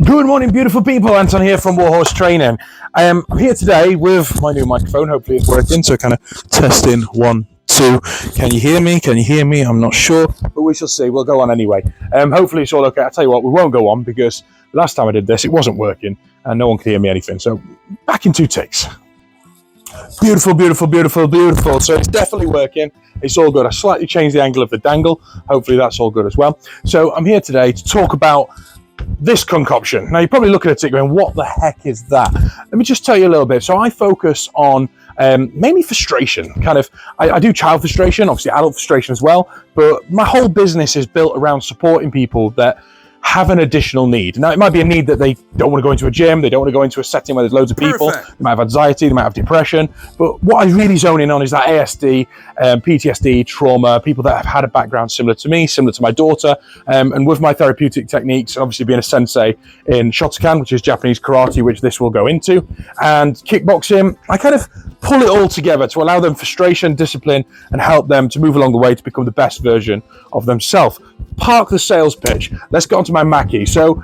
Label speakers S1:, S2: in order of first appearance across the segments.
S1: Good morning, beautiful people. Anton here from Warhorse Training. I'm here today with my new microphone. Hopefully it's working. So kind of testing 1, 2. Can you hear me? Can you hear me? I'm not sure, but we shall see. We'll go on anyway. Hopefully it's all okay. I'll tell you what, we won't go on because last time I did this, it wasn't working and no one could hear me anything. So back in 2 takes. Beautiful, beautiful, beautiful, beautiful. So it's definitely working. It's all good. I slightly changed the angle of the dangle. Hopefully that's all good as well. So I'm here today to talk about this concoction. Now you're probably looking at it going, what the heck is that? Let me just tell you a little bit. So I focus on mainly frustration. I do child frustration, obviously adult frustration as well, but my whole business is built around supporting people that have an additional need. Now, it might be a need that they don't want to go into a gym, they don't want to go into a setting where there's loads of people, they might have anxiety, they might have depression, but what I really zone in on is that ASD, PTSD, trauma, people that have had a background similar to me, similar to my daughter, and with my therapeutic techniques, and obviously being a sensei in Shotokan, which is Japanese karate, which this will go into, and kickboxing, I kind of pull it all together to allow them frustration, discipline, and help them to move along the way to become the best version of themselves. Park the sales pitch. Let's get on to my maki. So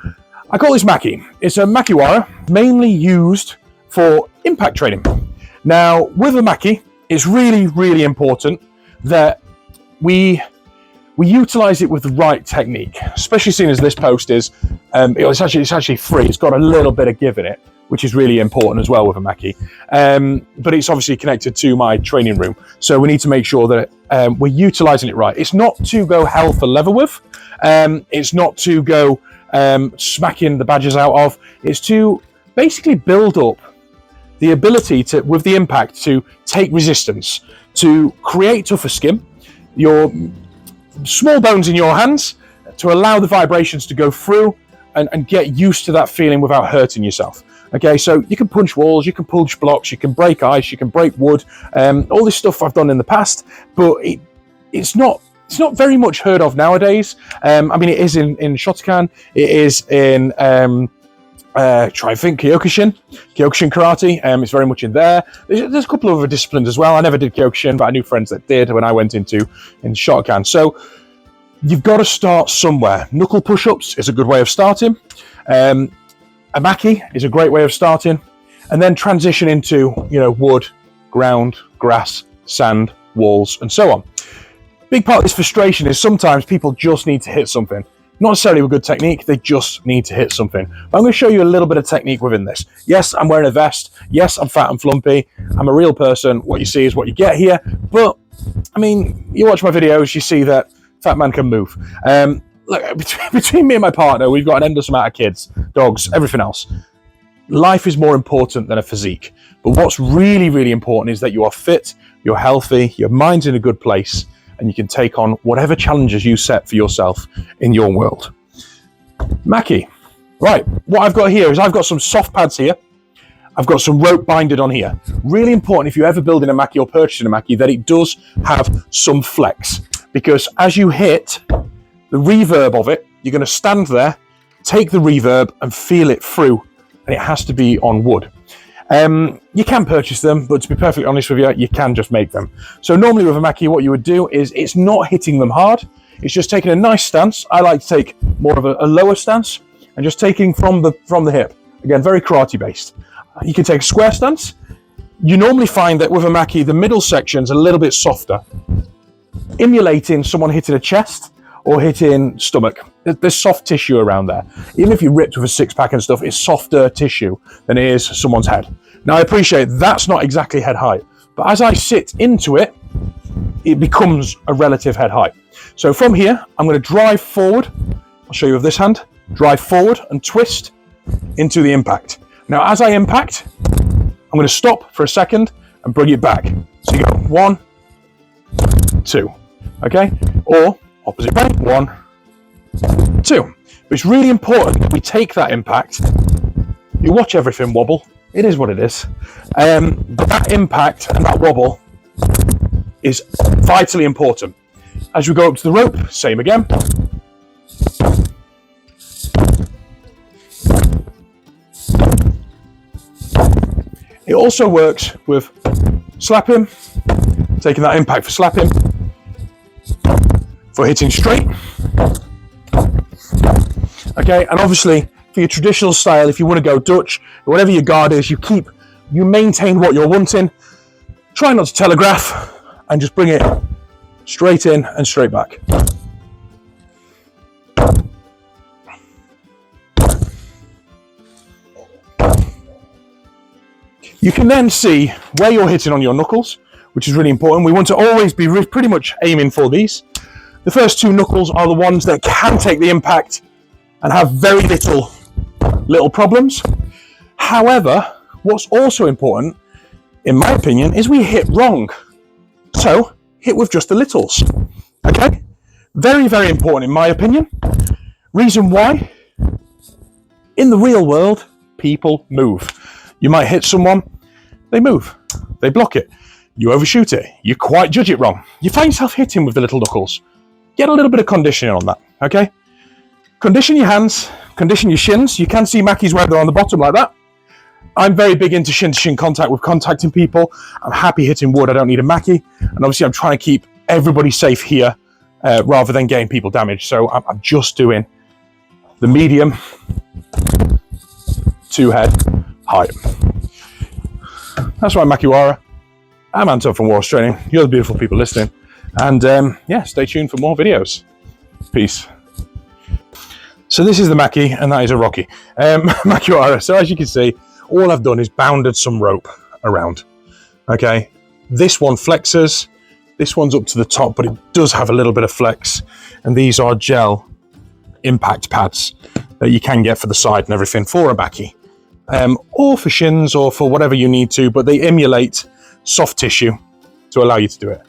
S1: I call this maki. It's a makiwara mainly used for impact training. Now with a maki, it's really, really important that we utilize it with the right technique, especially seeing as this post is, it's actually free. It's got a little bit of give in it, which is really important as well with a maki. But it's obviously connected to my training room. So we need to make sure that we're utilizing it right. It's not to go hell for leather with. It's not to go smacking the badges out of. It's to basically build up the ability to, with the impact, to take resistance, to create tougher skin, your small bones in your hands, to allow the vibrations to go through and get used to that feeling without hurting yourself. Okay, so you can punch walls, you can punch blocks, you can break ice, you can break wood, all this stuff I've done in the past, but it's not very much heard of nowadays. I mean, it is in Shotokan, it is in Kyokushin karate, it's very much in there. There's a couple of other disciplines as well. I never did Kyokushin, but I knew friends that did when I went in Shotokan. So you've got to start somewhere. Knuckle push-ups is a good way of starting. A maki is a great way of starting, and then transition into, wood, ground, grass, sand, walls, and so on. Big part of this frustration is sometimes people just need to hit something. Not necessarily with good technique, they just need to hit something. But I'm going to show you a little bit of technique within this. Yes, I'm wearing a vest. Yes, I'm fat and flumpy. I'm a real person. What you see is what you get here. But, I mean, you watch my videos, you see that fat man can move. Look, between me and my partner, we've got an endless amount of kids, dogs, everything else. Life is more important than a physique. But what's really, really important is that you are fit, you're healthy, your mind's in a good place, and you can take on whatever challenges you set for yourself in your world. Maki. Right, what I've got here is I've got some soft pads here. I've got some rope binded on here. Really important if you're ever building a maki or purchasing a maki that it does have some flex. Because as you hit the reverb of it, you're going to stand there, take the reverb and feel it through, and it has to be on wood. You can purchase them, but to be perfectly honest with you, you can just make them. So normally with a maki, what you would do is it's not hitting them hard, it's just taking a nice stance. I like to take more of a lower stance and just taking from the hip. Again, very karate based. You can take a square stance. You normally find that with a maki, the middle section's a little bit softer, emulating someone hitting a chest or hitting stomach. There's soft tissue around there. Even if you're ripped with a six-pack and stuff, it's softer tissue than it is someone's head. Now, I appreciate that's not exactly head height, but as I sit into it, it becomes a relative head height. So from here, I'm going to drive forward. I'll show you with this hand. Drive forward and twist into the impact. Now, as I impact, I'm going to stop for a second and bring it back. So you go 1, 2, okay? Or opposite way, 1, 2. But it's really important that we take that impact. You watch everything wobble. It is what it is. But that impact and that wobble is vitally important. As we go up to the rope, same again. It also works with slapping, taking that impact for slapping, for hitting straight. Okay, and obviously for your traditional style, if you want to go Dutch, whatever your guard is, you maintain what you're wanting. Try not to telegraph and just bring it straight in and straight back. You can then see where you're hitting on your knuckles, which is really important. We want to always be pretty much aiming for these. The first two knuckles are the ones that can take the impact and have very little problems. However, what's also important, in my opinion, is we hit wrong. So hit with just the littles. Okay? Very, very important in my opinion. Reason why? In the real world, people move. You might hit someone, they move, they block it, you overshoot it, you quite judge it wrong. You find yourself hitting with the little knuckles. Get a little bit of conditioning on that, okay? Condition your hands, condition your shins. You can see makis where they're on the bottom like that. I'm very big into shin-to-shin contact with contacting people. I'm happy hitting wood, I don't need a maki. And obviously I'm trying to keep everybody safe here rather than getting people damaged. So I'm just doing the medium to head height. That's my makiwara. I'm Anton from Warhorse Training. You're the beautiful people listening. And yeah, stay tuned for more videos. Peace. So this is the maki, and that is a Rocky. Makiwara. So as you can see, all I've done is bounded some rope around. Okay, this one flexes. This one's up to the top, but it does have a little bit of flex. And these are gel impact pads that you can get for the side and everything for a maki. Or for shins or for whatever you need to, but they emulate soft tissue to allow you to do it.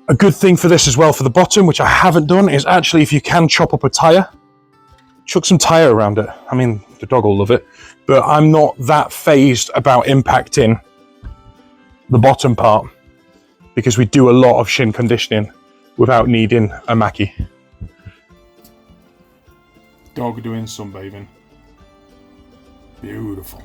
S1: A good thing for this as well for the bottom, which I haven't done, is actually if you can chop up a tire, chuck some tire around it. I mean, the dog will love it, but I'm not that phased about impacting the bottom part because we do a lot of shin conditioning without needing a maki. Dog doing sunbathing. Beautiful.